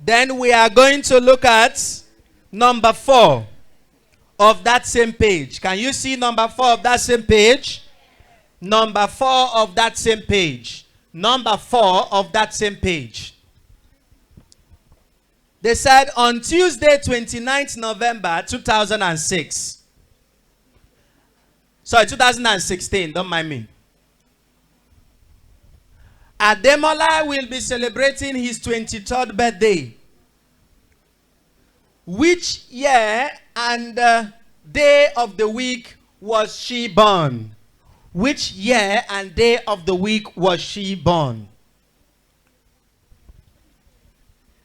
Then we are going to look at number 4 of that same page. Can you see number 4 of that same page? Number 4 of that same page. Number 4 of that same page. They said on Tuesday, 29th November 2006. Sorry, 2016, don't mind me. Ademola will be celebrating his 23rd birthday. Which year and day of the week was she born? Which year and day of the week was she born?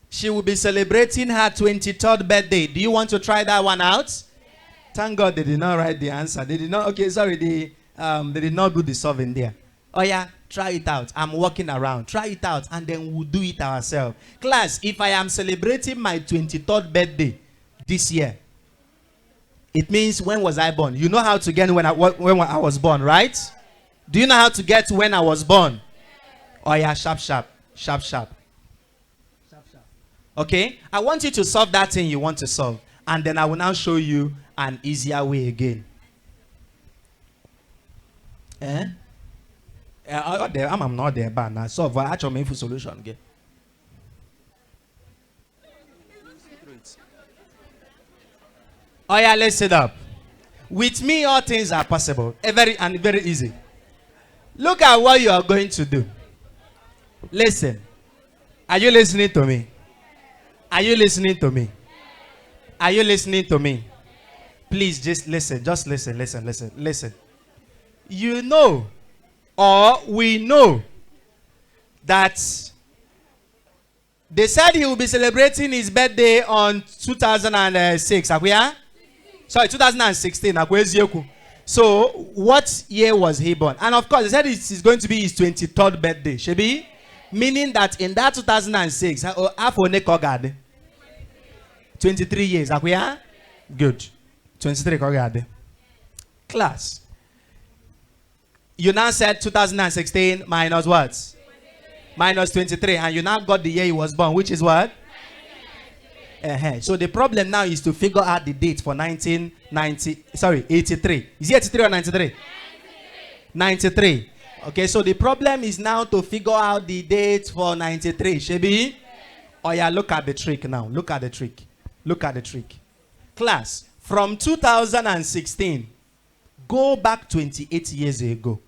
She will be celebrating her 23rd birthday. Do you want to try that one out? Yeah. Thank God they did not write the answer. They did not, okay, sorry, they did not do the solving there. Oh yeah, try it out. I'm walking around. Try it out and then we'll do it ourselves. Class, if I am celebrating my 23rd birthday this year, it means when was I born? You know how to get when I was born, right? Do you know how to get when I was born? Oh yeah, sharp, sharp, sharp, sharp. Okay, I want you to solve that thing you want to solve. And then I will now show you an easier way again. I'm not there, but now solve actual meaningful solution again. Oh yeah, let's sit up. With me, all things are possible. Very easy. Look at what you are going to do. Listen. Are you listening to me? Are you listening to me? Are you listening to me? Please just listen. Just listen. You know, or we know, that they said he will be celebrating his birthday on 2006. Sorry, 2016. So, what year was he born? And of course, they said it's going to be his 23rd birthday. Shebi? Meaning that in that 2006, half 23 years. Good. 23. Class. You now said 2016 minus what? Minus 23. And you now got the year he was born, which is what? So the problem now is to figure out the date for 83. Is it 83 or 93? 93. Okay, so the problem is now to figure out the date for 93. Shebi? Oh yeah, look at the trick now. Look at the trick. Class, from 2016, go back 28 years ago.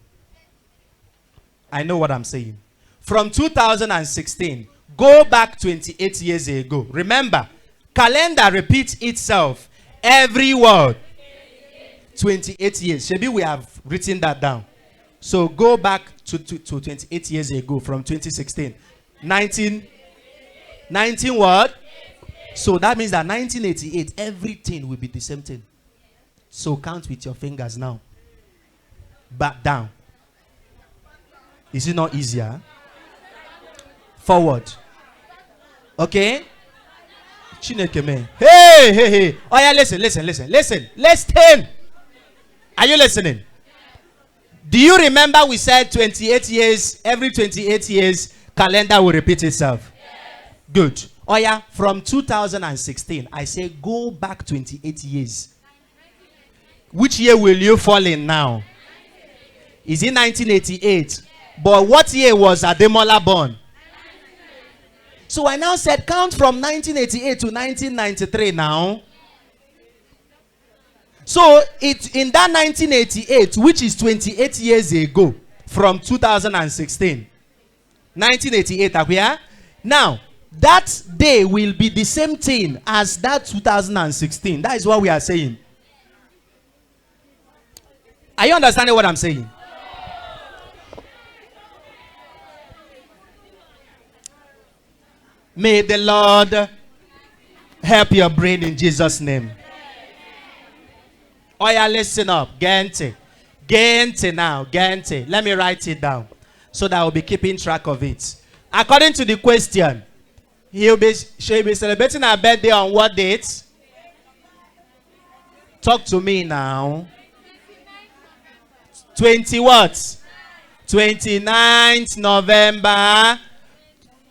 I know what I'm saying. From 2016, go back 28 years ago. Remember, calendar repeats itself every word. 28 years. Shebi, we have written that down. So go back to 28 years ago from 2016. 19 what? So that means that 1988, everything will be the same thing. So count with your fingers now. Back down. Is it not easier? Forward. Okay? Chineke me. Hey. Oh yeah, listen. Listen. Are you listening? Do you remember we said 28 years, every 28 years, calendar will repeat itself? Yes. Good. Oh yeah, from 2016, I say go back 28 years. Which year will you fall in now? Is it 1988? But what year was Ademola born? So I now said count from 1988 to 1993 now. So it's in that 1988, which is 28 years ago, from 2016. 1988, are we here? Now, that day will be the same thing as that 2016. That is what we are saying. Are you understanding what I'm saying? May the Lord help your brain in Jesus' name. Oh yeah, listen up. Gente now. Gente. Let me write it down so that I'll be keeping track of it. According to the question, she'll be celebrating her birthday on what date? Talk to me now. 20 what? 29th November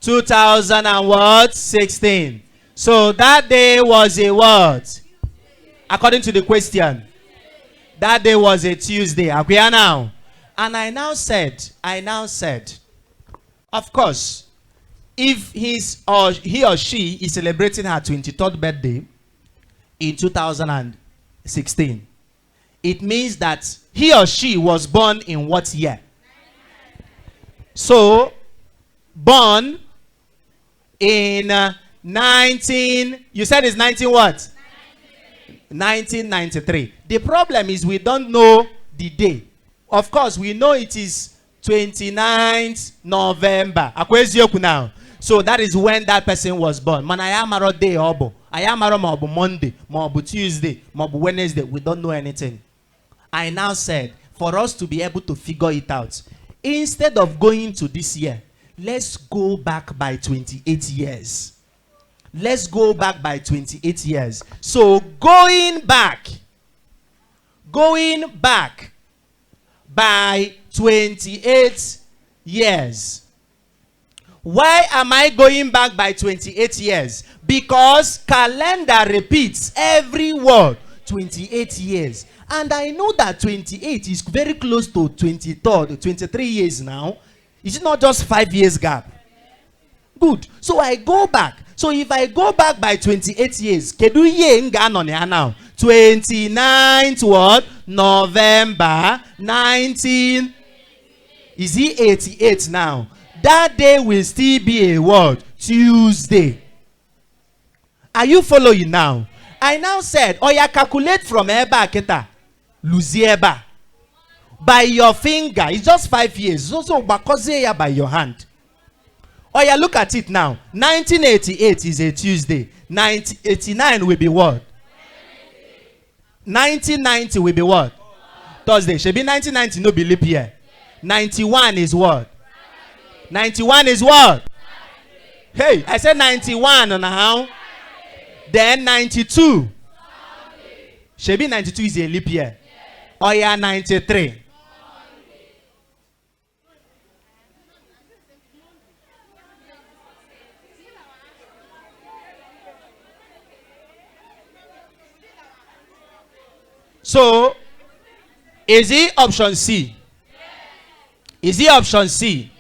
2016. So that day was a what? According to the question, that day was a Tuesday. Are we here now? And I now said, of course, if he or she is celebrating her 23rd birthday in 2016, it means that he or she was born in what year? So, born in 19, you said it's 19 what? 1993. The problem is we don't know the day. Of course, we know it is 29th November. Akwezioku now. So that is when that person was born. Man, I am a day obo. I am a Monday, mobu Tuesday, mobu Wednesday. We don't know anything. I now said, for us to be able to figure it out, instead of going to this year, let's go back by 28 years. Let's go back by 28 years. So going back by 28 years. Why am I going back by 28 years? Because calendar repeats every word 28 years. And I know that 28 is very close to 23 years now. It's not just 5 years gap. Good. So I go back. So if I go back by 28 years, kedu ye nga no now? 29th what? November 19. Is he 88 now? That day will still be a what? Tuesday. Are you following now? I now said, oh yeah, calculate from eba keta. Luzieba. By your finger. It's just 5 years. Also, bakoze by your hand. Oh yeah, look at it now. 1988 is a Tuesday. 1989 will be what? 1990 will be what? Thursday. Should be 1990, no be leap year. 91 is what? 91 is what? Hey, I said 91 now. Then 92. Should be 92 is a leap year. Oh yeah, 93. So, is it option C? Is it option C?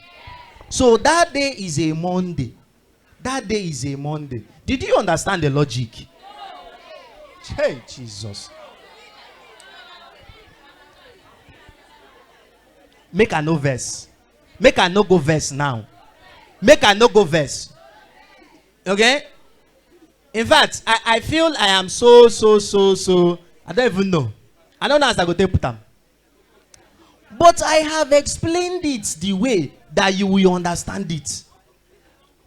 So that day is a Monday. That day is a Monday. Did you understand the logic? Hey, Jesus. Make a no verse. Make a no go verse now. Make a no go verse. Okay? In fact, I feel I am so. I don't even know. I don't know how I go take put them. But I have explained it the way that you will understand it.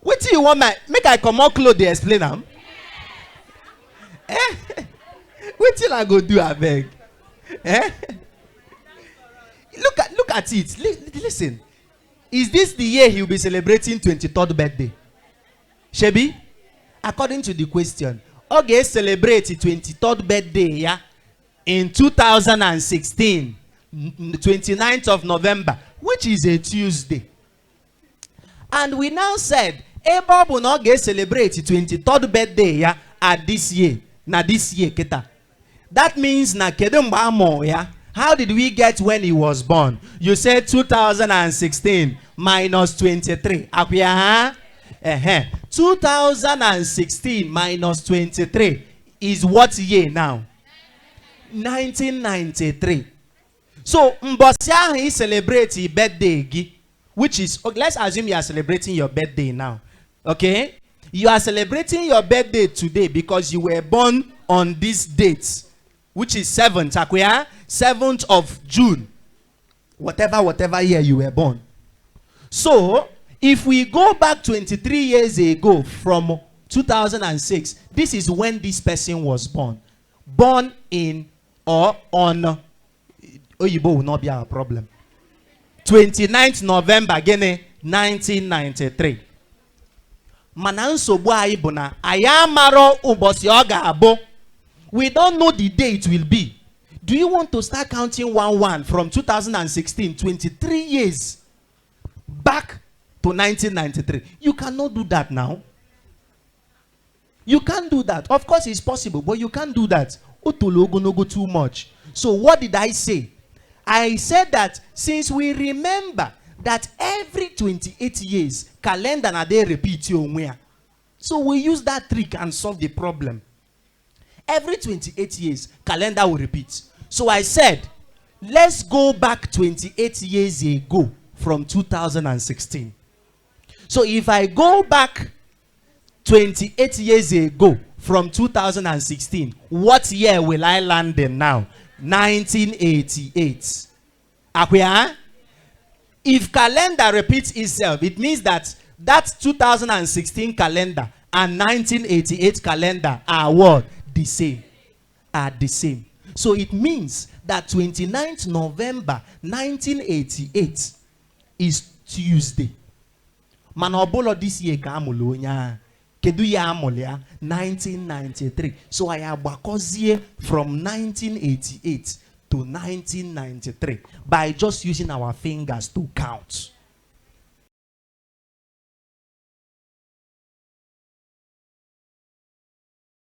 What do you want make I come out close to explain them? What till I go do I beg? Look at it. Listen. Is this the year he will be celebrating 23rd birthday? Shebi? According to the question, okay, celebrate 23rd birthday, yeah, in 2016, 29th of November, which is a Tuesday. And we now said, Bob will not get celebrate 23rd birthday, yeah, at this year. This year, keta. That means na kedembamo, yeah. How did we get when he was born? You said 2016 minus 23. Akwia, 2016 minus 23 is what year now? 1993. So, Mbosia is celebrating birthday, which is, let's assume you are celebrating your birthday now. Okay? You are celebrating your birthday today because you were born on this date, which is 7th, Akwia, 7th of June. Whatever year you were born. So, if we go back 23 years ago from 2006, this is when this person was born. Born in or on Oyibo will not be our problem. 29th November, again, 1993. Mananso bua ibuna ayamaro ubosi oga abo. We don't know the day it will be. Do you want to start counting 1-1 from 2016, 23 years back to 1993. You cannot do that now. You can't do that. Of course, it's possible, but you can't do that. Otologo no go too much. So what did I say? I said that since we remember that every 28 years, calendar na dey repeat your. So we use that trick and solve the problem. Every 28 years, calendar will repeat. So I said, let's go back 28 years ago from 2016. So if I go back 28 years ago from 2016, what year will I land in now? 1988. Akwia? If calendar repeats itself, it means that 2016 calendar and 1988 calendar are what? The same. Are the same. So it means that 29th November 1988 is Tuesday. Manobolo this year kamulo nya. Kedu ya amolia 1993. So I abakozie from 1988 to 1993 by just using our fingers to count.